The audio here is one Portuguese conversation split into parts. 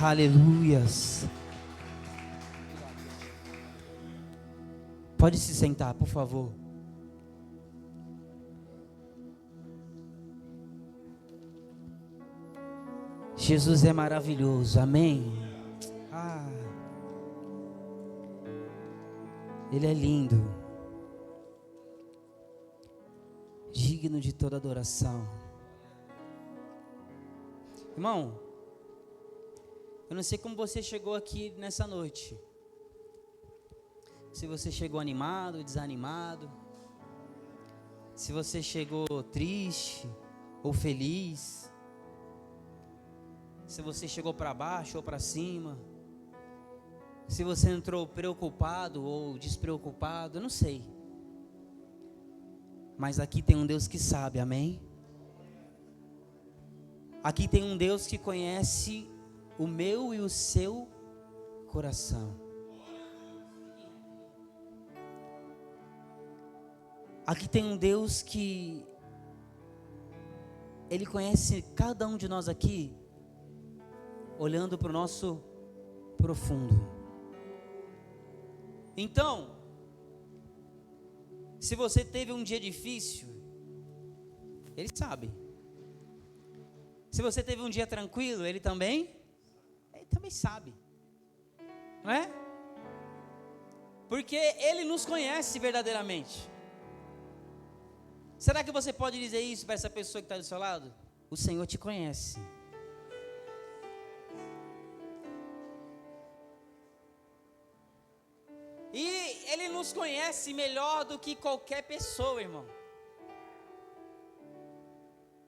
Aleluias. Pode se sentar, por favor. Jesus é maravilhoso, amém. Ele é lindo, digno de toda adoração. Irmão, eu não sei como você chegou aqui nessa noite. Se você chegou animado, desanimado. Se você chegou triste ou feliz. Se você chegou para baixo ou para cima. Se você entrou preocupado ou despreocupado, eu não sei. Mas aqui tem um Deus que sabe, amém? Aqui tem um Deus que conhece o meu e o seu coração. Aqui tem um Deus que Ele conhece cada um de nós aqui, olhando para o nosso profundo. Então, se você teve um dia difícil, Ele sabe. Se você teve um dia tranquilo, Ele também sabe, não é? Porque Ele nos conhece verdadeiramente. Será que você pode dizer isso para essa pessoa que está do seu lado? O Senhor te conhece. E Ele nos conhece melhor do que qualquer pessoa, irmão.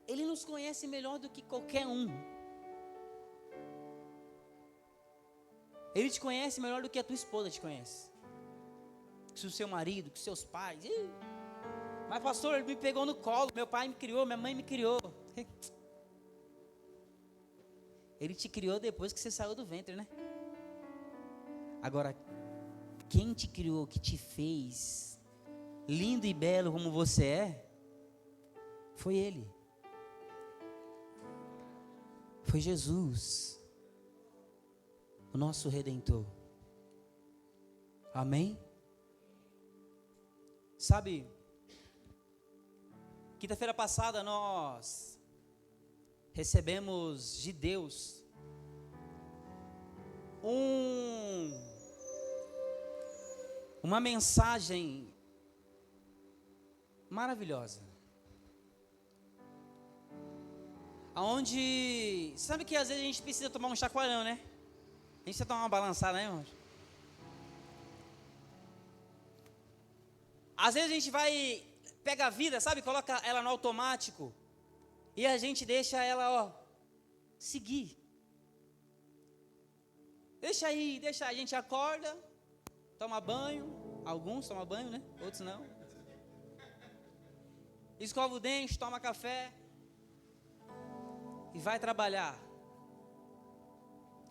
Ele nos conhece melhor do que qualquer um. Ele te conhece melhor do que a tua esposa te conhece. Que o seu marido, que seus pais. Mas pastor, ele me pegou no colo. Meu pai me criou, minha mãe me criou. Ele te criou depois que você saiu do ventre, né? Agora, quem te criou, que te fez lindo e belo como você é, foi Ele. Foi Jesus, o nosso Redentor. Amém? Sabe, quinta-feira passada nós recebemos de Deus uma mensagem maravilhosa. Aonde, sabe que às vezes a gente precisa tomar um chacoalhão, né? A gente precisa tomar uma balançada, né, irmãos? Às vezes a gente pega a vida, sabe? Coloca ela no automático. E a gente deixa ela, seguir. Deixa aí, a gente acorda, toma banho. Alguns tomam banho, né? Outros não. Escova o dente, toma café. E vai trabalhar.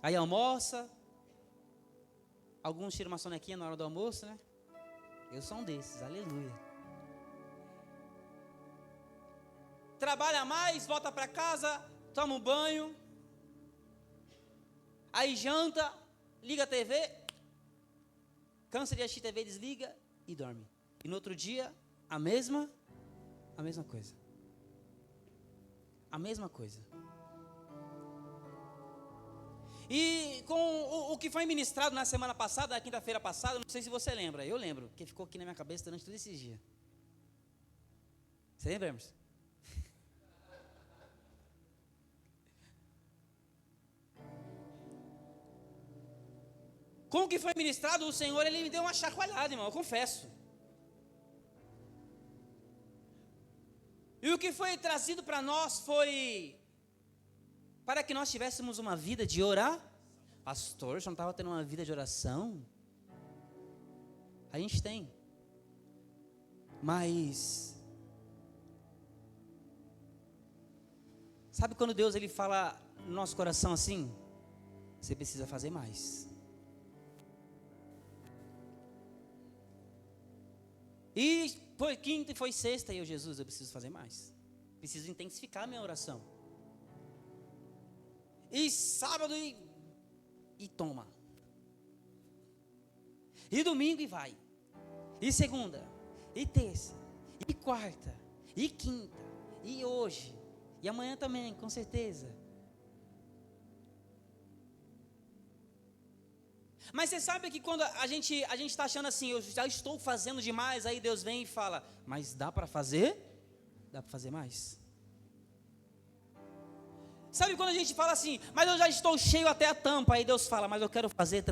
Aí almoça. Alguns tiram uma sonequinha na hora do almoço, né? Eu sou um desses, aleluia. Trabalha mais, volta para casa, toma um banho. Aí janta, liga a TV. Cansa de assistir TV, desliga e dorme. E no outro dia, a mesma coisa. A mesma coisa. E com o que foi ministrado na semana passada, na quinta-feira passada, não sei se você lembra, eu lembro, porque ficou aqui na minha cabeça durante todos esses dias. Você lembra, Emerson? Com o que foi ministrado, o Senhor, Ele me deu uma chacoalhada, irmão, eu confesso. E o que foi trazido para nós foi para que nós tivéssemos uma vida de orar. Pastor, já não estava tendo uma vida de oração? A gente tem. Mas sabe quando Deus Ele fala no nosso coração assim? Você precisa fazer mais. E foi quinta e foi sexta, e eu, Jesus, eu preciso fazer mais. Preciso intensificar a minha oração. E sábado, e toma. E domingo e vai. E segunda, e terça, e quarta, e quinta, e hoje, e amanhã também, com certeza. Mas você sabe que quando a gente está achando assim, eu já estou fazendo demais, aí Deus vem e fala, mas dá para fazer? Dá para fazer mais? Sabe quando a gente fala assim, mas eu já estou cheio até a tampa, aí Deus fala, mas eu quero fazer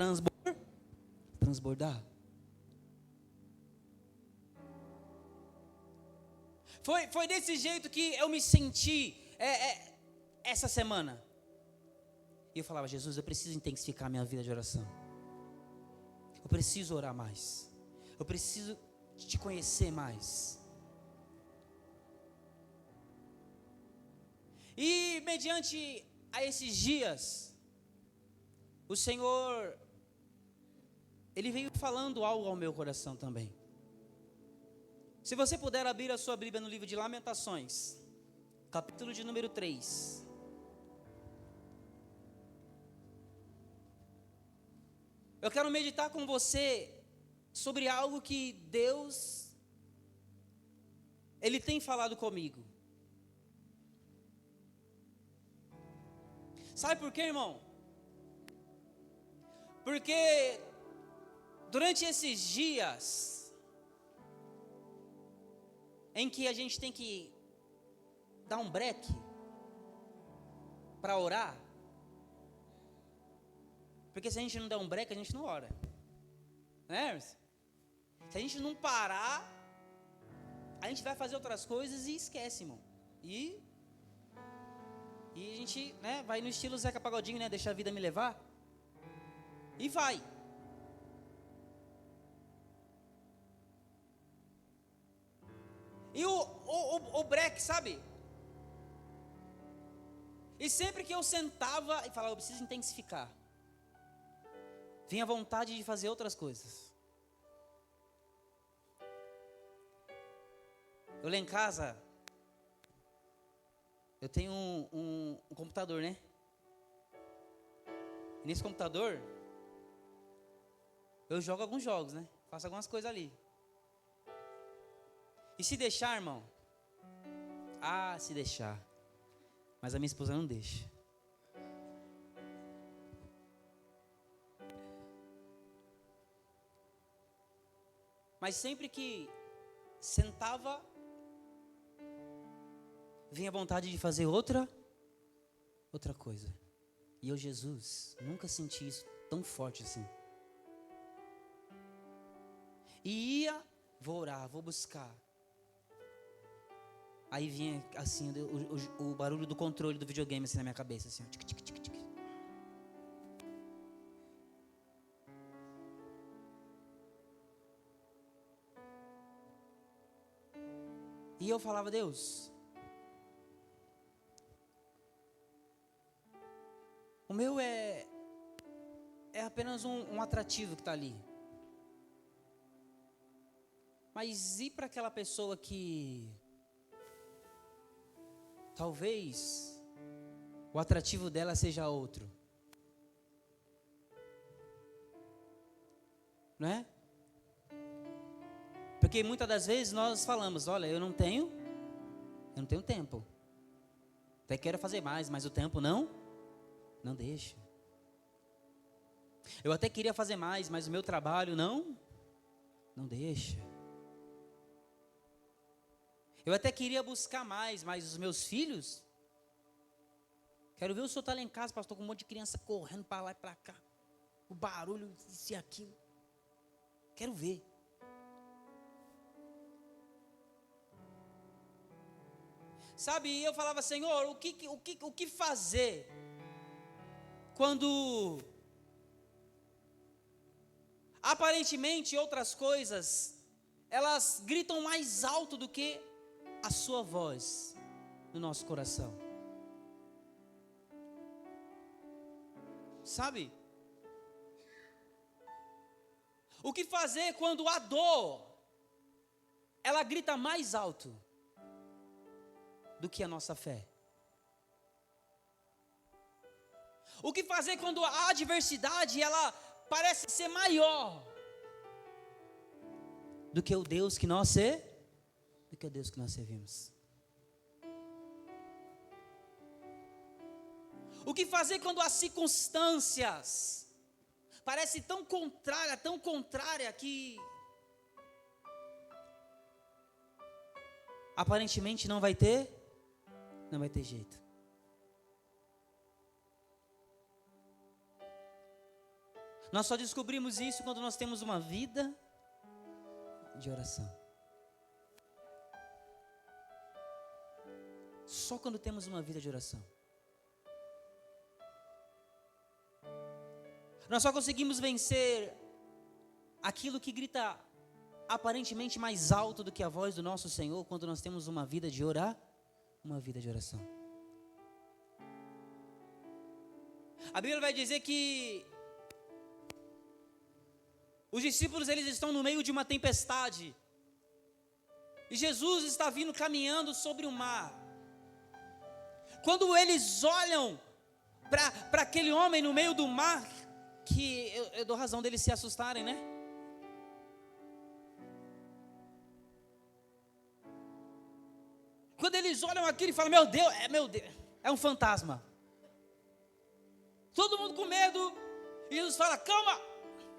transbordar. Foi desse jeito que eu me senti essa semana. E eu falava, Jesus, eu preciso intensificar minha vida de oração. Eu preciso orar mais. Eu preciso te conhecer mais. E mediante a esses dias, o Senhor, Ele veio falando algo ao meu coração também. Se você puder abrir a sua Bíblia no livro de Lamentações, capítulo de número 3. Eu quero meditar com você sobre algo que Deus, Ele tem falado comigo. Sabe por quê, irmão? Porque durante esses dias em que a gente tem que dar um break para orar, porque se a gente não der um break, a gente não ora, né? Se a gente não parar, a gente vai fazer outras coisas e esquece, irmão. E a gente, né, vai no estilo Zeca Pagodinho, né? Deixa a vida me levar. E vai. E o break, sabe? E sempre que eu sentava e falava, eu preciso intensificar, vinha vontade de fazer outras coisas. Eu lá em casa, eu tenho um computador, né? E nesse computador, eu jogo alguns jogos, né? Faço algumas coisas ali. E se deixar, irmão? Ah, se deixar. Mas a minha esposa não deixa. Mas sempre que sentava, vinha a vontade de fazer outra coisa. E eu, Jesus, nunca senti isso tão forte assim. E ia, vou orar, vou buscar. Aí vinha assim, o barulho do controle do videogame assim na minha cabeça, assim, ó, tic, tic, tic, tic. E eu falava, Deus, o meu é apenas um atrativo que está ali. Mas e para aquela pessoa que talvez o atrativo dela seja outro? Não é? Porque muitas das vezes nós falamos, olha, eu não tenho tempo. Até quero fazer mais, mas o tempo não deixa. Eu até queria fazer mais, mas o meu trabalho não deixa. Eu até queria buscar mais, mas os meus filhos, quero ver o senhor estar lá em casa, pastor, com um monte de criança correndo para lá e para cá, o barulho, isso e aquilo, quero ver. Sabe, e eu falava, Senhor, o que fazer quando aparentemente outras coisas, elas gritam mais alto do que a sua voz no nosso coração? Sabe? O que fazer quando a dor, ela grita mais alto do que a nossa fé? O que fazer quando a adversidade, ela parece ser maior do que o Deus que nós servimos? O que fazer quando as circunstâncias parecem tão contrária que aparentemente não vai ter jeito? Nós só descobrimos isso quando nós temos uma vida de oração. Só quando temos uma vida de oração. Nós só conseguimos vencer aquilo que grita aparentemente mais alto do que a voz do nosso Senhor quando nós temos uma vida de oração. A Bíblia vai dizer que os discípulos, eles estão no meio de uma tempestade. E Jesus está vindo caminhando sobre o mar. Quando eles olham para aquele homem no meio do mar, que eu dou razão deles se assustarem, né? Quando eles olham aquilo e falam, meu Deus, é um fantasma. Todo mundo com medo. E Jesus fala, calma,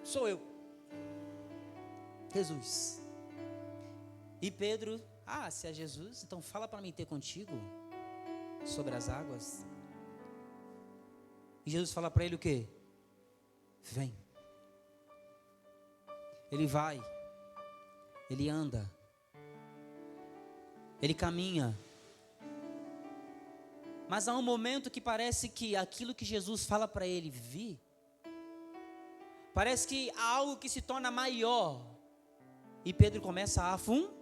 sou eu. Jesus. E Pedro, se é Jesus, então fala para mim ter contigo sobre as águas. E Jesus fala para ele o quê? Vem. Ele vai. Ele anda. Ele caminha. Mas há um momento que parece que aquilo que Jesus fala para ele vir, parece que há algo que se torna maior. E Pedro começa a afundar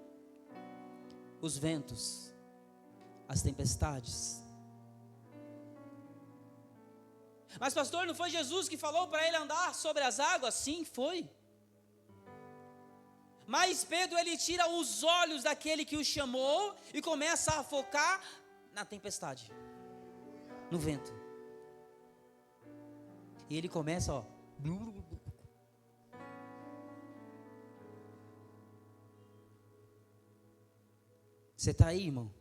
os ventos, as tempestades. Mas pastor, não foi Jesus que falou para ele andar sobre as águas? Sim, foi. Mas Pedro, ele tira os olhos daquele que o chamou e começa a focar na tempestade, no vento. E ele começa, Você está aí, irmão?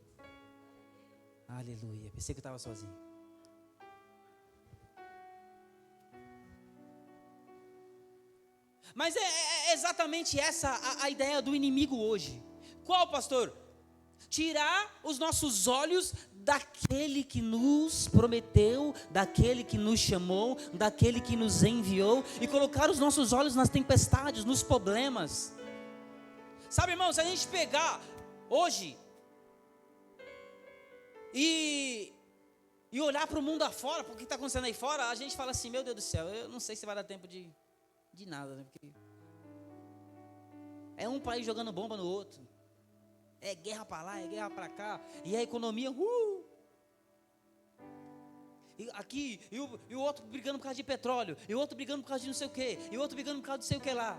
Aleluia. Pensei que eu estava sozinho. Mas é exatamente essa a ideia do inimigo hoje. Qual, pastor? Tirar os nossos olhos daquele que nos prometeu, daquele que nos chamou, daquele que nos enviou, e colocar os nossos olhos nas tempestades, nos problemas. Sabe, irmão, se a gente pegar hoje e olhar para o mundo afora, para o que está acontecendo aí fora, a gente fala assim, meu Deus do céu, eu não sei se vai dar tempo de nada, né? Porque é um país jogando bomba no outro, é guerra para lá, é guerra para cá, e a economia, e aqui, e o outro brigando por causa de petróleo, e o outro brigando por causa de não sei o que, e o outro brigando por causa de não sei o que lá.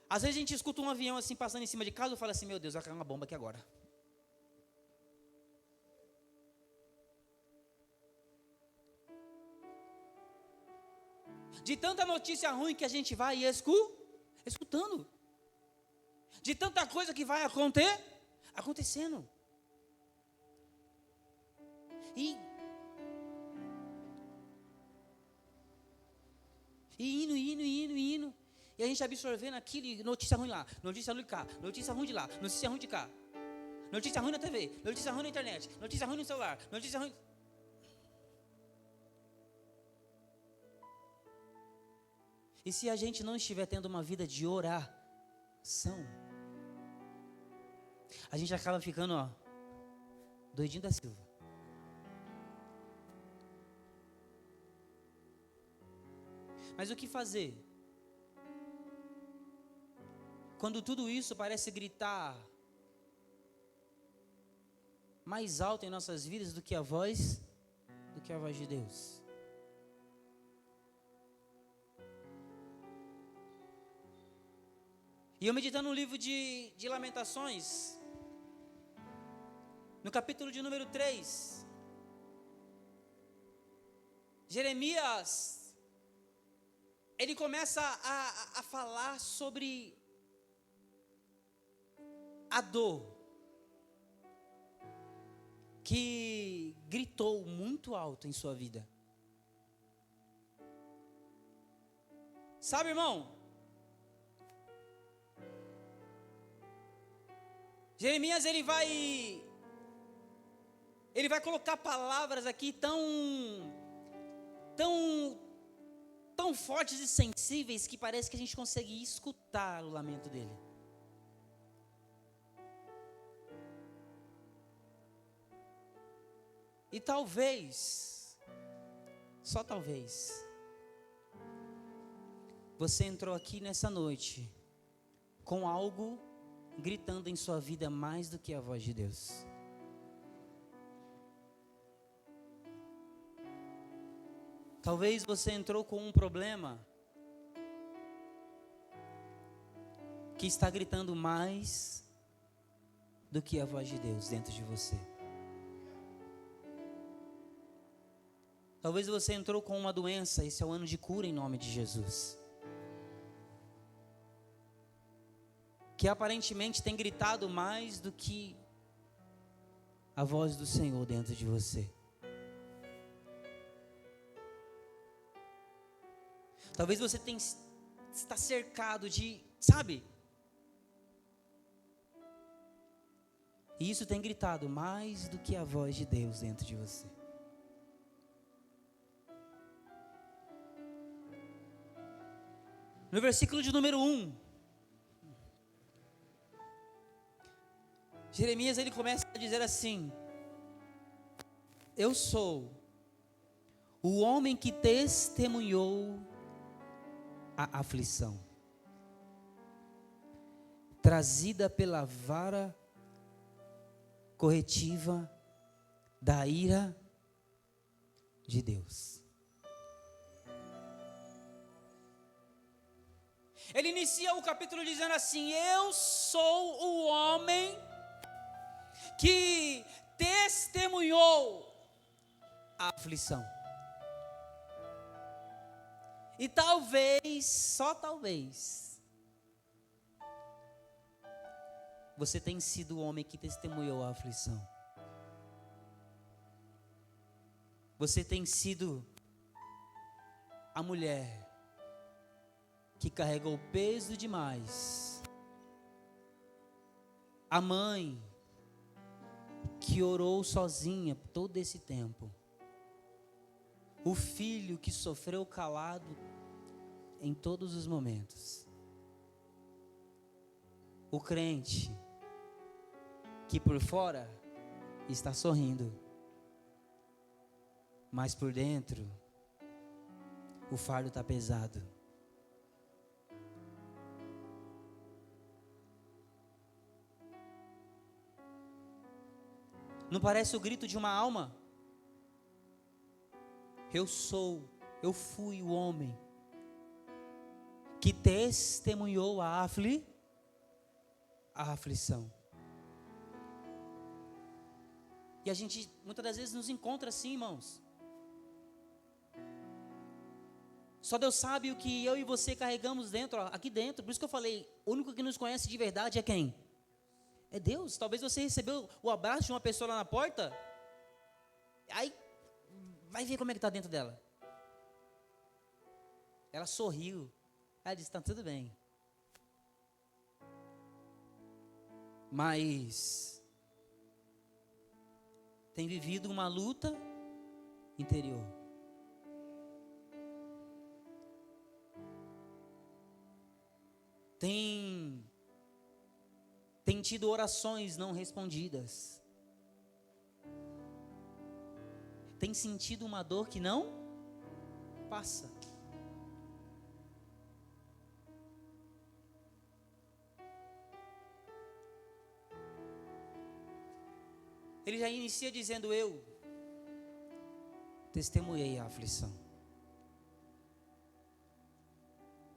Às vezes a gente escuta um avião assim passando em cima de casa, eu falo assim, meu Deus, vai cair uma bomba aqui agora. De tanta notícia ruim que a gente vai escutando. De tanta coisa que vai acontecendo. E indo. E a gente absorvendo aquilo, notícia ruim lá, notícia ruim de cá, notícia ruim de lá, notícia ruim de cá. Notícia ruim na TV, notícia ruim na internet, notícia ruim no celular, notícia ruim. E se a gente não estiver tendo uma vida de oração, a gente acaba ficando, doidinho da Silva. Mas o que fazer quando tudo isso parece gritar mais alto em nossas vidas do que a voz de Deus? E eu meditando no livro de Lamentações, No capítulo de número 3, Jeremias, ele começa a falar sobre a dor que gritou muito alto em sua vida. Sabe, irmão? Jeremias, ele vai colocar palavras aqui tão fortes e sensíveis que parece que a gente consegue escutar o lamento dele. E talvez, só talvez, você entrou aqui nessa noite com algo gritando em sua vida mais do que a voz de Deus. Talvez você entrou com um problema que está gritando mais do que a voz de Deus dentro de você. Talvez você entrou com uma doença, esse é o ano de cura em nome de Jesus, que aparentemente tem gritado mais do que a voz do Senhor dentro de você. Talvez você está cercado de, sabe? E isso tem gritado mais do que a voz de Deus dentro de você. No versículo de número 1, Jeremias, ele começa a dizer assim: eu sou o homem que testemunhou a aflição, trazida pela vara corretiva da ira de Deus. Ele inicia o capítulo dizendo assim: eu sou o homem que testemunhou a aflição. E talvez, só talvez, você tenha sido o homem que testemunhou a aflição. Você tem sido a mulher que carregou peso demais, a mãe que orou sozinha todo esse tempo, o filho que sofreu calado em todos os momentos, o crente que por fora está sorrindo, mas por dentro o fardo está pesado. Não parece o grito de uma alma? Eu fui o homem que testemunhou a aflição. E a gente muitas das vezes nos encontra assim, irmãos. Só Deus sabe o que eu e você carregamos dentro, aqui dentro. Por isso que eu falei, o único que nos conhece de verdade é quem? É Deus. Talvez você recebeu o abraço de uma pessoa lá na porta, aí vai ver como é que está dentro dela. Ela sorriu, ela disse: está tudo bem. Mas tem vivido uma luta interior. Tem tido orações não respondidas. Tem sentido uma dor que não passa. Ele já inicia dizendo: eu testemunhei a aflição.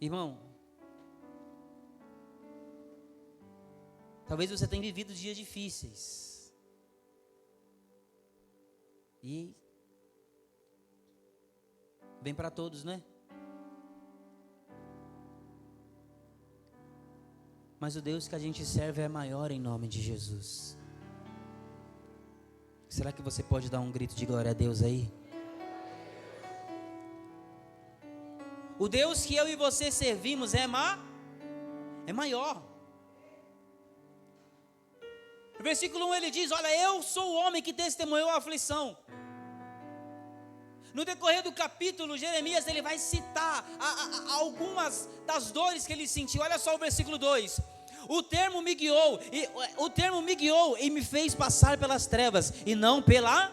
Irmão, talvez você tenha vivido dias difíceis. E vem para todos, né? Mas o Deus que a gente serve é maior, em nome de Jesus. Será que você pode dar um grito de glória a Deus aí? O Deus que eu e você servimos é maior. No versículo 1 ele diz: olha, eu sou o homem que testemunhou a aflição. No decorrer do capítulo, Jeremias ele vai citar algumas das dores que ele sentiu. Olha só o versículo 2. O termo me guiou e me fez passar pelas trevas e não pela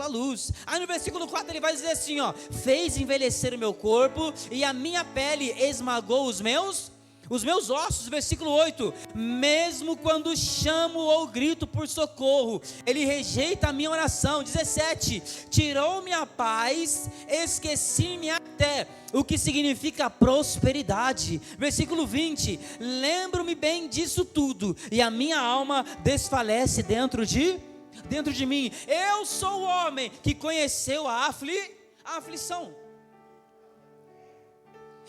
luz. Aí no versículo 4 ele vai dizer assim, ó: fez envelhecer o meu corpo e a minha pele esmagou os meus ossos. Versículo 8: mesmo quando chamo ou grito por socorro, ele rejeita a minha oração. 17: tirou-me a paz, esqueci-me até, o que significa prosperidade. Versículo 20: lembro-me bem disso tudo, e a minha alma desfalece dentro de mim. Eu sou o homem que conheceu a aflição.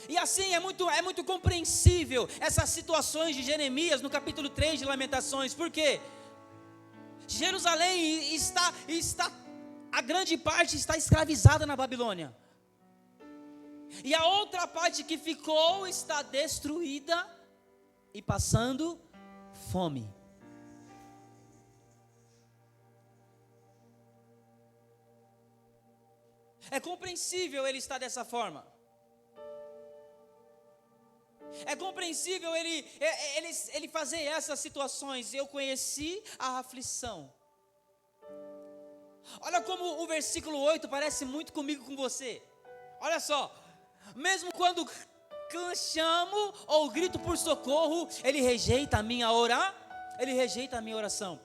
E assim é muito compreensível essas situações de Jeremias no capítulo 3 de Lamentações. Por quê? Jerusalém a grande parte está escravizada na Babilônia. E a outra parte que ficou está destruída e passando fome. É compreensível ele estar dessa forma. É compreensível ele fazer essas situações. Eu conheci a aflição. Olha como o versículo 8 parece muito comigo, com você. Olha só: mesmo quando chamo ou grito por socorro, ele rejeita a minha oração.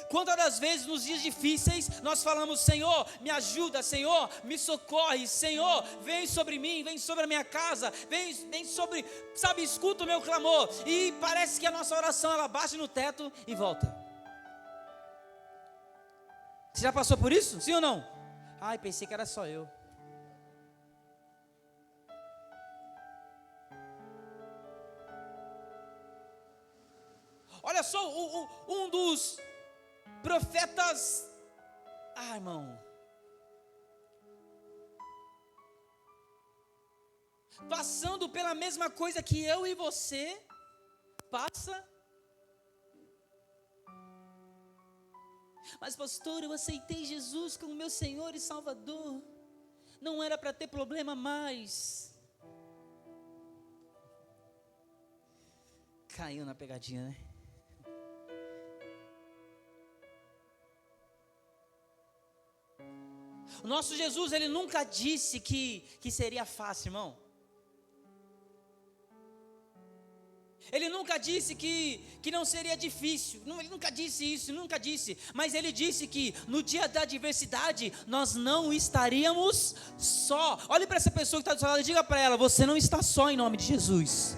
Quantas das vezes nos dias difíceis nós falamos: Senhor, me ajuda, Senhor, me socorre, Senhor, vem sobre mim, vem sobre a minha casa, vem sobre, sabe, escuta o meu clamor. E parece que a nossa oração ela bate no teto e volta. Você já passou por isso? Sim ou não? Ai, pensei que era só eu. Olha só, um dos profetas, irmão, passando pela mesma coisa que eu e você passa. Mas pastor, eu aceitei Jesus como meu Senhor e Salvador, não era para ter problema mais. Caiu na pegadinha, né? O nosso Jesus, ele nunca disse que seria fácil, irmão. Ele nunca disse que não seria difícil. Ele nunca disse isso, nunca disse. Mas ele disse que no dia da adversidade, nós não estaríamos só. Olhe para essa pessoa que está do seu lado e diga para ela: você não está só, em nome de Jesus.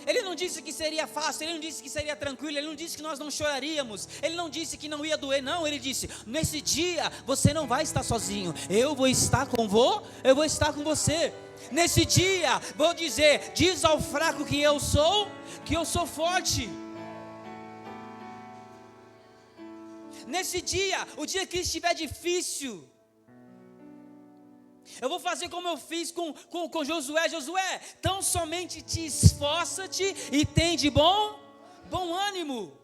Ele não disse que seria fácil, ele não disse que seria tranquilo, ele não disse que nós não choraríamos, ele não disse que não ia doer, não. Ele disse: nesse dia você não vai estar sozinho, eu vou estar com você. Nesse dia, vou dizer: diz ao fraco que eu sou forte. Nesse dia, o dia que estiver difícil, eu vou fazer como eu fiz com Josué. Josué, tão somente te esforça-te e tem de bom ânimo.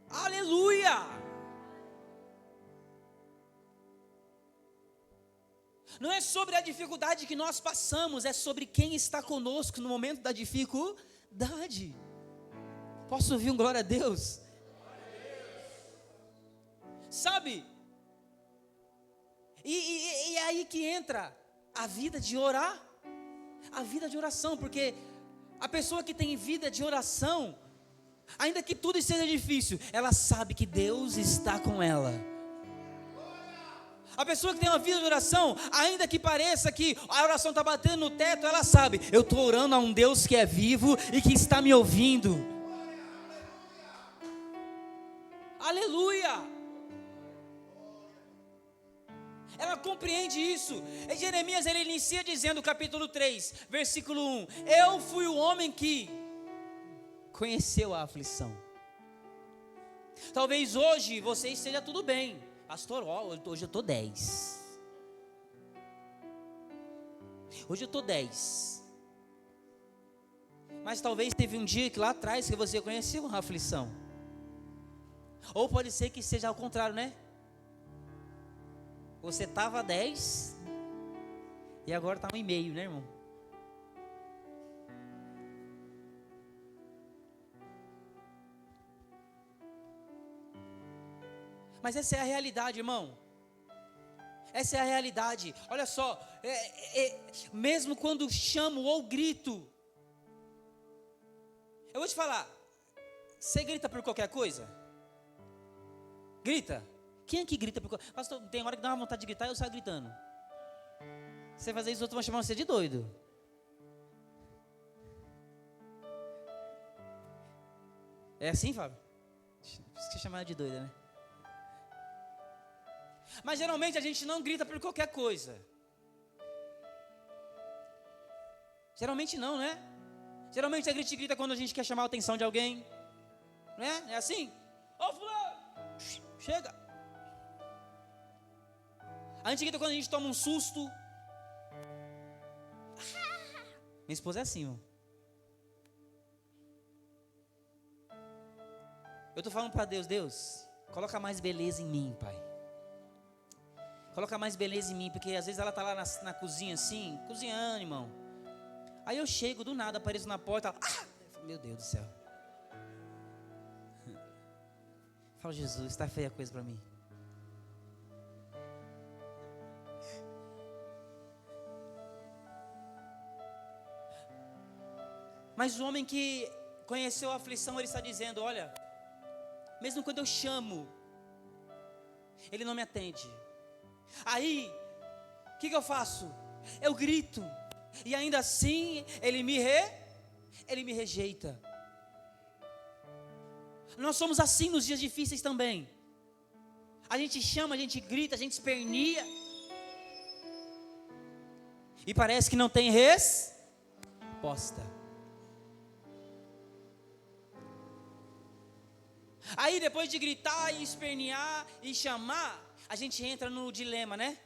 Aleluia. Não é sobre a dificuldade que nós passamos, é sobre quem está conosco no momento da dificuldade. Posso ouvir um glória a Deus? Sabe? E é aí que entra a vida de orar, a vida de oração, porque a pessoa que tem vida de oração, ainda que tudo seja difícil, ela sabe que Deus está com ela. A pessoa que tem uma vida de oração, ainda que pareça que a oração está batendo no teto, ela sabe: eu estou orando a um Deus que é vivo e que está me ouvindo. Aleluia! Ela compreende isso. E Jeremias, ele inicia dizendo, capítulo 3, versículo 1: eu fui o homem que conheceu a aflição. Talvez hoje você esteja tudo bem. Pastor, hoje eu estou 10. Hoje eu estou 10. Mas talvez teve um dia que lá atrás que você conheceu uma aflição. Ou pode ser que seja ao contrário, né? Você estava 10 e agora está 1,5, né, irmão? Mas essa é a realidade, irmão. Essa é a realidade. Olha só, mesmo quando chamo ou grito, eu vou te falar, você grita por qualquer coisa? Grita? Quem é que grita por qualquer coisa? Pastor, tem hora que dá uma vontade de gritar e eu saio gritando. Você fazer isso, os outros vão chamar você de doido. É assim, Fábio? Você chamar de doida, né? Mas geralmente a gente não grita por qualquer coisa. Geralmente não, né? Geralmente a gente grita quando a gente quer chamar a atenção de alguém, né? É assim? Ô fulano, chega. A gente grita quando a gente toma um susto. Minha esposa é assim, ó. Eu estou falando para Deus, Deus, coloca mais beleza em mim, Pai. Coloca mais beleza em mim, porque às vezes ela está lá na cozinha assim, cozinhando, irmão. Aí eu chego, do nada, apareço na porta, meu Deus do céu. Falo, Jesus, está feia a coisa para mim. Mas o homem que conheceu a aflição, ele está dizendo, olha, mesmo quando eu chamo, ele não me atende. Aí, o que eu faço? Eu grito, e ainda assim, ele me rejeita. Nós somos assim nos dias difíceis também. A gente chama, a gente grita, a gente esperneia, e parece que não tem resposta. Aí depois de gritar e espernear e chamar, a gente entra no dilema, né?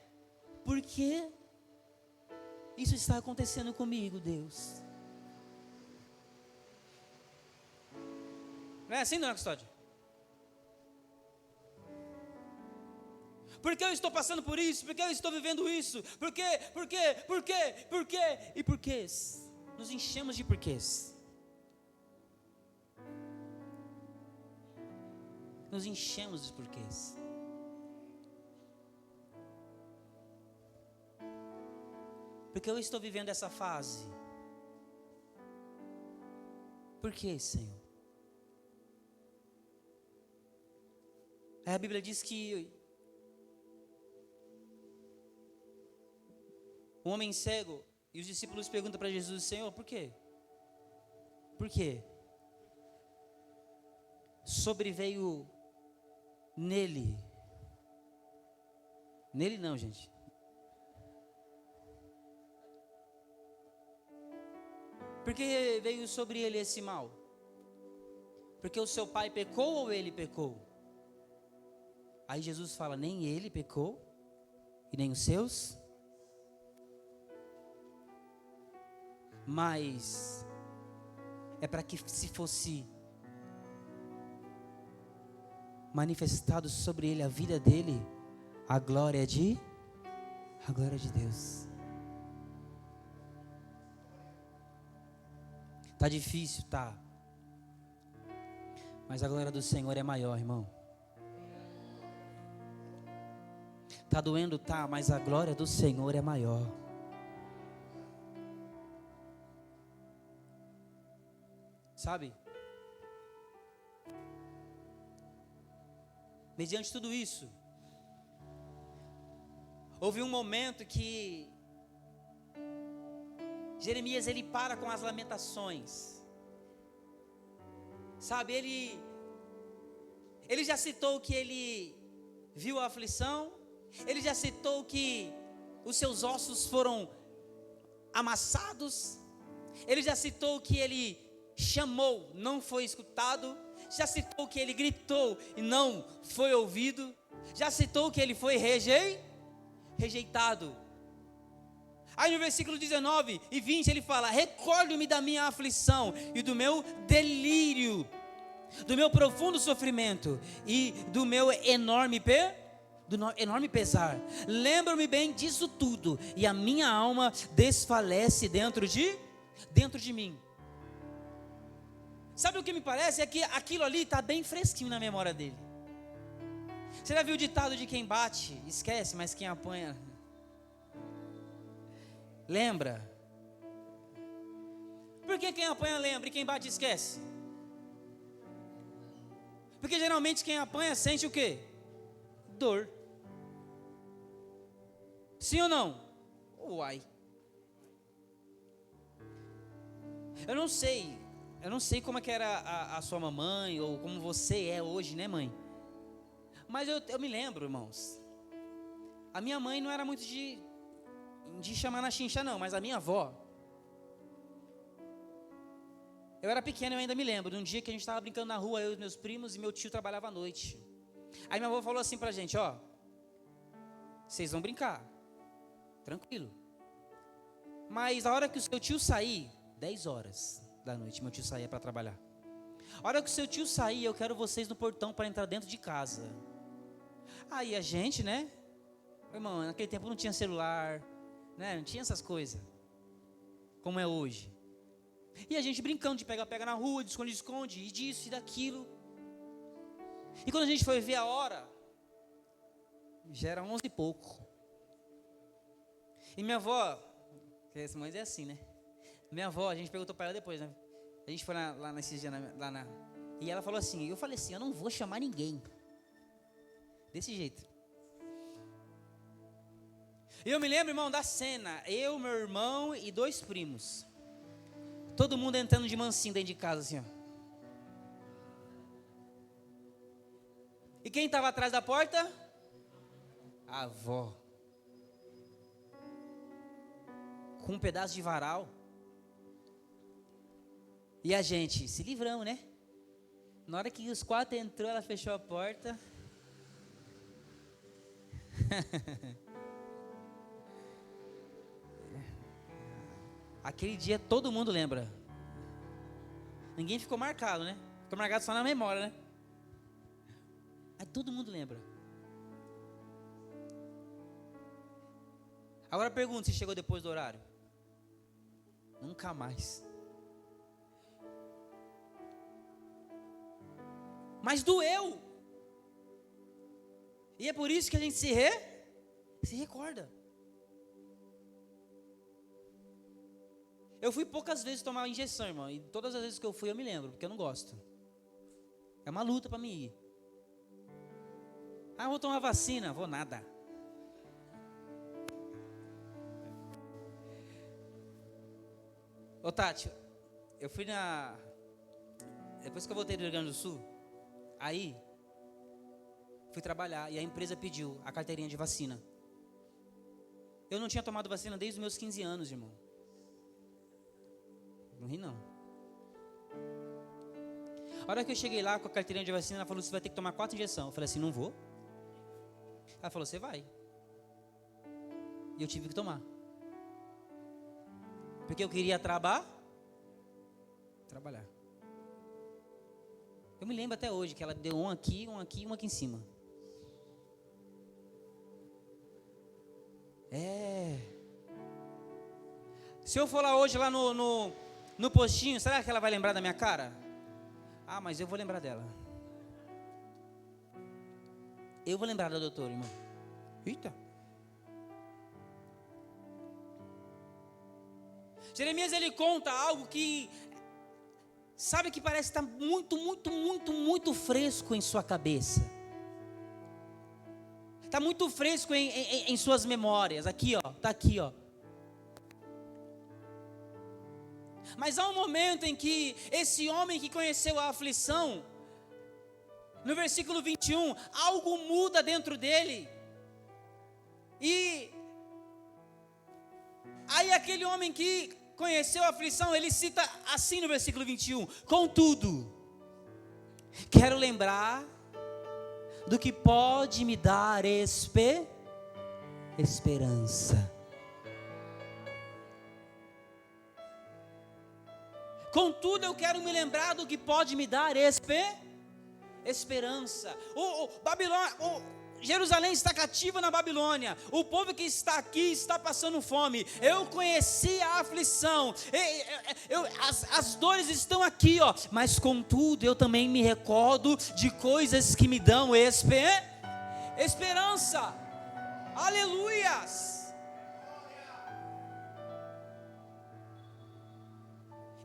Por que isso está acontecendo comigo, Deus? Não é assim, dona Custódia? Por que eu estou passando por isso? Por que eu estou vivendo isso? Por quê? Por quê? Por quê? Por quê? E porquês? Nos enchemos de porquês. Nos enchemos de porquês. Porque eu estou vivendo essa fase. Por que, Senhor? Aí a Bíblia diz que o homem cego e os discípulos perguntam para Jesus, Senhor, por quê? Por quê? Sobreveio nele. Nele não, gente. Por que veio sobre ele esse mal? Porque o seu pai pecou ou ele pecou? Aí Jesus fala, nem ele pecou e nem os seus, mas é para que se fosse manifestado sobre ele a vida dele, a glória de Deus. Tá difícil, tá? Mas a glória do Senhor é maior, irmão. Tá doendo, tá? Mas a glória do Senhor é maior. Sabe? Mediante tudo isso, houve um momento que Jeremias, ele para com as lamentações. Sabe, Ele já citou que ele viu a aflição. Ele já citou que os seus ossos foram amassados. Ele já citou que ele chamou, não foi escutado. Já citou que ele gritou e não foi ouvido. Já citou que ele foi rejeitado. Aí no versículo 19 e 20 ele fala: recordo-me da minha aflição e do meu delírio, do meu profundo sofrimento e do meu enorme pesar. Lembro-me bem disso tudo, e a minha alma desfalece dentro de mim. Sabe o que me parece? É que aquilo ali está bem fresquinho na memória dele. Você já viu o ditado de quem bate esquece, mas quem apanha lembra? Por que quem apanha lembra e quem bate esquece? Porque geralmente quem apanha sente o quê? Dor. Sim ou não? Uai. Eu não sei como é que era a sua mamãe, ou como você é hoje, né, mãe? Mas eu me lembro, irmãos. A minha mãe não era muito de chamar na chincha, não, mas a minha avó. Eu era pequeno, eu ainda me lembro de um dia que a gente estava brincando na rua, eu e meus primos, e meu tio trabalhava à noite. Aí minha avó falou assim pra gente: ó, vocês vão brincar, tranquilo. Mas a hora que o seu tio sair, 10 horas da noite, meu tio saía para trabalhar. A hora que o seu tio sair, eu quero vocês no portão para entrar dentro de casa. Aí a gente, né? Irmão, naquele tempo não tinha celular, né? Não tinha essas coisas como é hoje. E a gente brincando de pega-pega na rua, de esconde-esconde, e disso e daquilo. E quando a gente foi ver a hora, já era 11 e pouco. E minha avó, essa mãe é assim, né? Minha avó, a gente perguntou para ela depois, né? A gente foi lá nesses dias, e ela falou assim, eu falei assim: eu não vou chamar ninguém. Desse jeito. E eu me lembro, irmão, da cena. Eu, meu irmão e 2 primos. Todo mundo entrando de mansinho dentro de casa, assim, ó. E quem estava atrás da porta? A avó. Com um pedaço de varal. E a gente, se livramos, né? Na hora que os 4 entrou, ela fechou a porta. Aquele dia todo mundo lembra. Ninguém ficou marcado, né? Ficou marcado só na memória, né? Aí todo mundo lembra. Agora pergunta se chegou depois do horário. Nunca mais. Mas doeu. E é por isso que a gente se recorda. Eu fui poucas vezes tomar injeção, irmão. E todas as vezes que eu fui eu me lembro, porque eu não gosto. É uma luta para mim ir. Ah, eu vou tomar vacina. Vou nada. Ô Tati, eu fui depois que eu voltei do Rio Grande do Sul, aí fui trabalhar e a empresa pediu a carteirinha de vacina. Eu não tinha tomado vacina desde os meus 15 anos, irmão. Não ri não. A hora que eu cheguei lá com a carteirinha de vacina, ela falou: você vai ter que tomar 4 injeções. Eu falei assim: não vou. Ela falou: você vai. E eu tive que tomar. Porque eu queria trabalhar. Eu me lembro até hoje que ela deu um aqui e um aqui em cima. Se eu for lá hoje, lá no postinho, será que ela vai lembrar da minha cara? Ah, mas eu vou lembrar dela. Eu vou lembrar da doutora, irmão. Eita. Jeremias, ele conta algo que, sabe, que parece estar muito fresco em sua cabeça. Está muito fresco em suas memórias. Aqui, ó. Está aqui, ó. Mas há um momento em que esse homem que conheceu a aflição, No versículo 21, algo muda dentro dele. E aí aquele homem que conheceu a aflição, ele cita assim no versículo 21: contudo, quero lembrar do que pode me dar esperança. Contudo, eu quero me lembrar do que pode me dar esperança. Jerusalém está cativa na Babilônia. O povo que está aqui está passando fome. Eu conheci a aflição. As dores estão aqui, ó. Mas contudo, eu também me recordo de coisas que me dão esperança. Aleluias.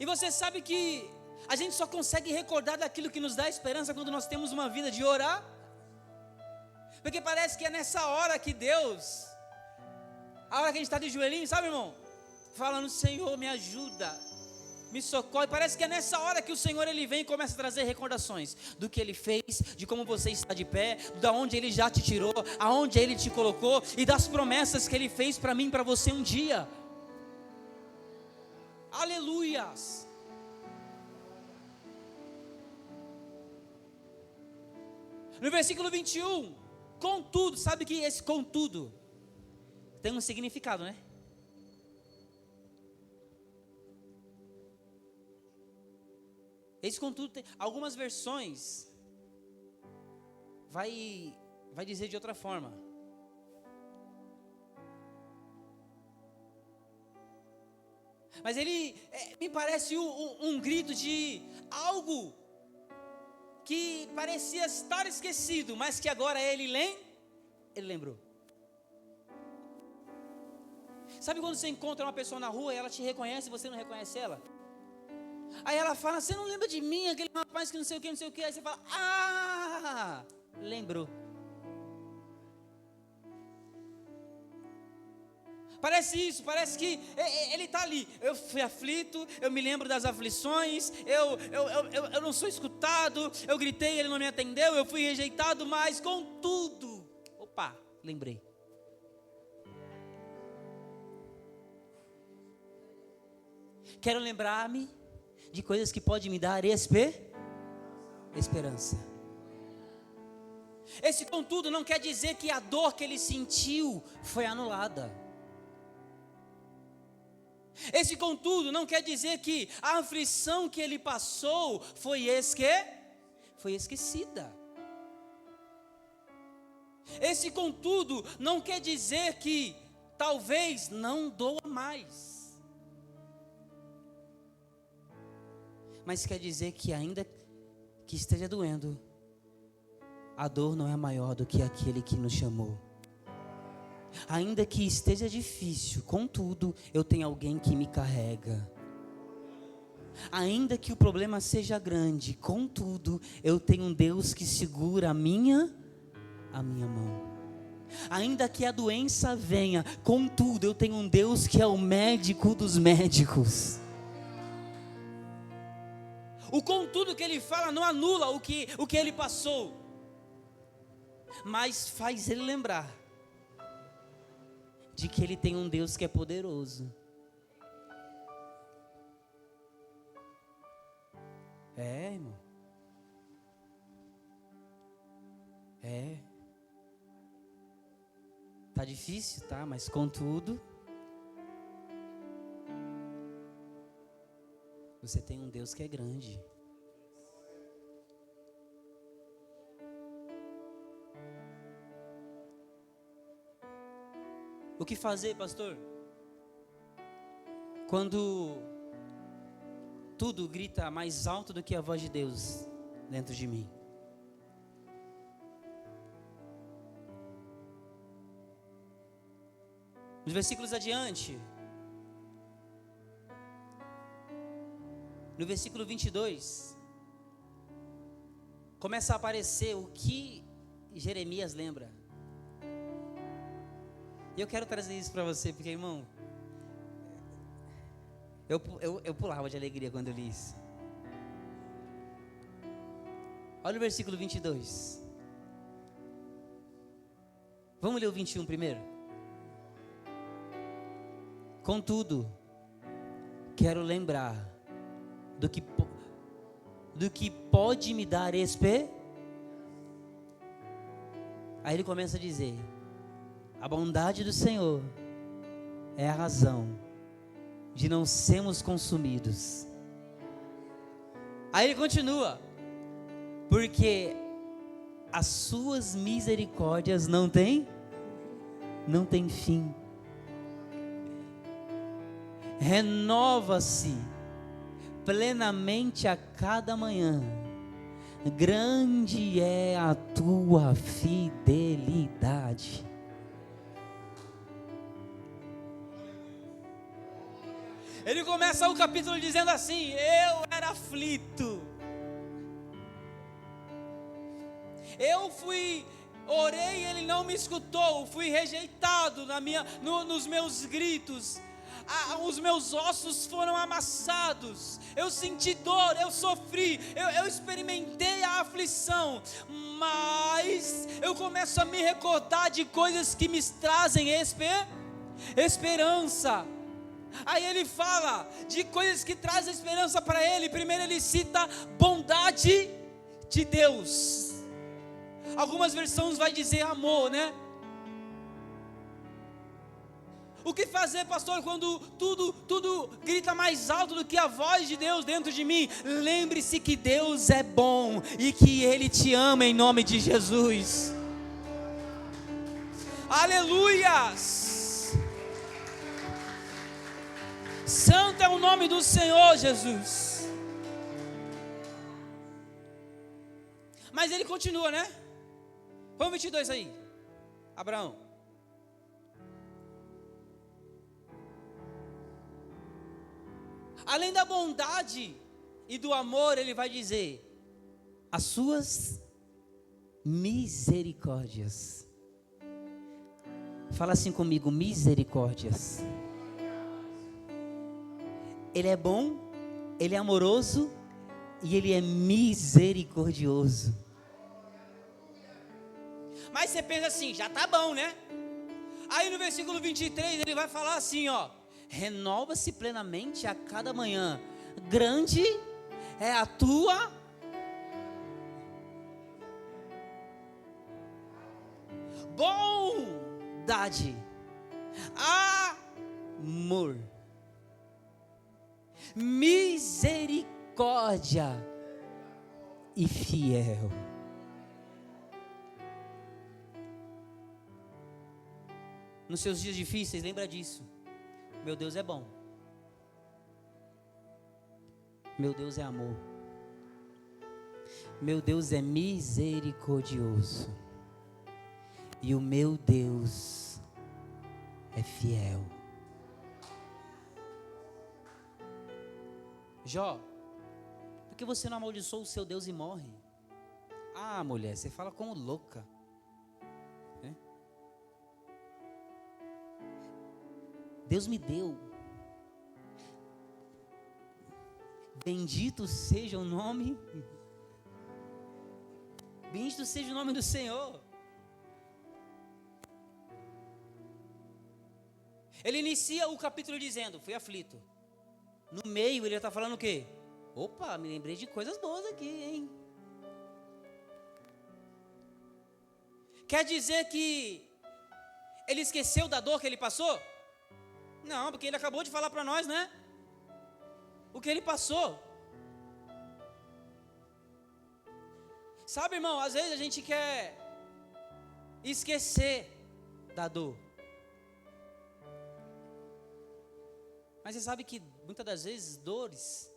E você sabe que a gente só consegue recordar daquilo que nos dá esperança quando nós temos uma vida de orar. Porque parece que é nessa hora que Deus, a hora que a gente está de joelhinho, sabe, irmão? Falando: Senhor, me ajuda, me socorre. Parece que é nessa hora que o Senhor, Ele vem e começa a trazer recordações do que Ele fez, de como você está de pé, da onde Ele já te tirou, aonde Ele te colocou, e das promessas que Ele fez para mim e para você um dia. Aleluias. No versículo 21, contudo, sabe que esse contudo tem um significado, né? Esse contudo tem algumas versões vai dizer de outra forma. Mas ele me parece um grito de algo que parecia estar esquecido, mas que agora ele lembrou. Sabe quando você encontra uma pessoa na rua e ela te reconhece e você não reconhece ela? Aí ela fala: você não lembra de mim, aquele rapaz que não sei o que, não sei o que. Aí você fala: ah, lembrou. Parece isso, parece que ele está ali. Eu fui aflito, eu me lembro das aflições, eu não sou escutado, eu gritei, ele não me atendeu, eu fui rejeitado, mas contudo, opa, lembrei. Quero lembrar-me de coisas que podem me dar esperança. Esse contudo não quer dizer que a dor que ele sentiu foi anulada. Esse contudo não quer dizer que a aflição que ele passou foi esquecida. Esse contudo não quer dizer que talvez não doa mais. Mas quer dizer que ainda que esteja doendo, a dor não é maior do que aquele que nos chamou. Ainda que esteja difícil, contudo, eu tenho alguém que me carrega. Ainda que o problema seja grande, contudo, eu tenho um Deus que segura a minha mão. Ainda que a doença venha, contudo, eu tenho um Deus que é o médico dos médicos. O contudo que ele fala não anula o que ele passou, mas faz ele lembrar de que ele tem um Deus que é poderoso. Irmão. Tá difícil, tá? Mas contudo, você tem um Deus que é grande. O que fazer, pastor? Quando tudo grita mais alto do que a voz de Deus dentro de mim. Nos versículos adiante, no versículo 22, começa a aparecer o que Jeremias lembra. E eu quero trazer isso para você, porque, irmão, eu pulava de alegria quando eu li isso. Olha o versículo 22. Vamos ler o 21 primeiro? Contudo, quero lembrar do que pode me dar esperança. Aí ele começa a dizer: a bondade do Senhor é a razão de não sermos consumidos. Aí ele continua: porque as suas misericórdias não têm fim. Renova-se plenamente a cada manhã. Grande é a tua fidelidade. Ele começa o capítulo dizendo assim: eu era aflito. Eu orei e ele não me escutou. Fui rejeitado nos meus gritos. Os meus ossos foram amassados. Eu senti dor, eu sofri, eu experimentei a aflição. Mas eu começo a me recordar de coisas que me trazem esperança. Aí ele fala de coisas que trazem esperança para ele. Primeiro ele cita bondade de Deus. Algumas versões vai dizer amor, né? O que fazer, pastor, quando tudo grita mais alto do que a voz de Deus dentro de mim? Lembre-se que Deus é bom e que Ele te ama em nome de Jesus. Aleluias! Santo é o nome do Senhor Jesus. Mas ele continua, né? Vamos 22 aí, Abraão. Além da bondade e do amor, ele vai dizer: as suas misericórdias. Fala assim comigo: misericórdias. Ele é bom, ele é amoroso e ele é misericordioso. Mas você pensa assim, já tá bom, né? Aí no versículo 23 ele vai falar assim, ó: renova-se plenamente a cada manhã. Grande é a tua bondade, amor, misericórdia e fiel. Nos seus dias difíceis, lembra disso. Meu Deus é bom. Meu Deus é amor. Meu Deus é misericordioso. E o meu Deus é fiel. Jó, por que você não amaldiçoou o seu Deus e morre? Ah, mulher, você fala como louca. Deus me deu. Bendito seja o nome. Bendito seja o nome do Senhor. Ele inicia o capítulo dizendo: fui aflito. No meio ele está falando o quê? Opa, me lembrei de coisas boas aqui, hein? Quer dizer que ele esqueceu da dor que ele passou? Não, porque ele acabou de falar para nós, né? O que ele passou. Sabe, irmão, às vezes a gente quer esquecer da dor. Mas você sabe que muitas das vezes dores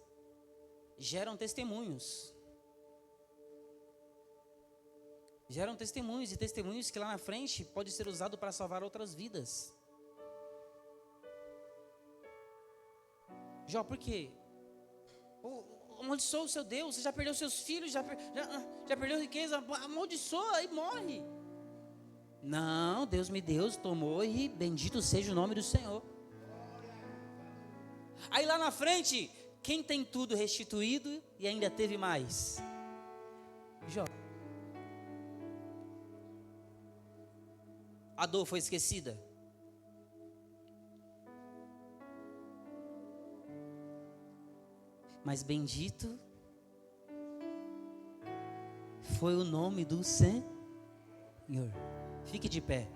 geram testemunhos. Geram testemunhos, e testemunhos que lá na frente pode ser usado para salvar outras vidas. Jó, por quê? Amaldiçoa o seu Deus, você já perdeu seus filhos, já perdeu riqueza, amaldiçoa e morre. Não, Deus me deu, tomou e bendito seja o nome do Senhor. Aí lá na frente, quem tem tudo restituído e ainda teve mais? Jó. A dor foi esquecida? Mas bendito foi o nome do Senhor. Fique de pé.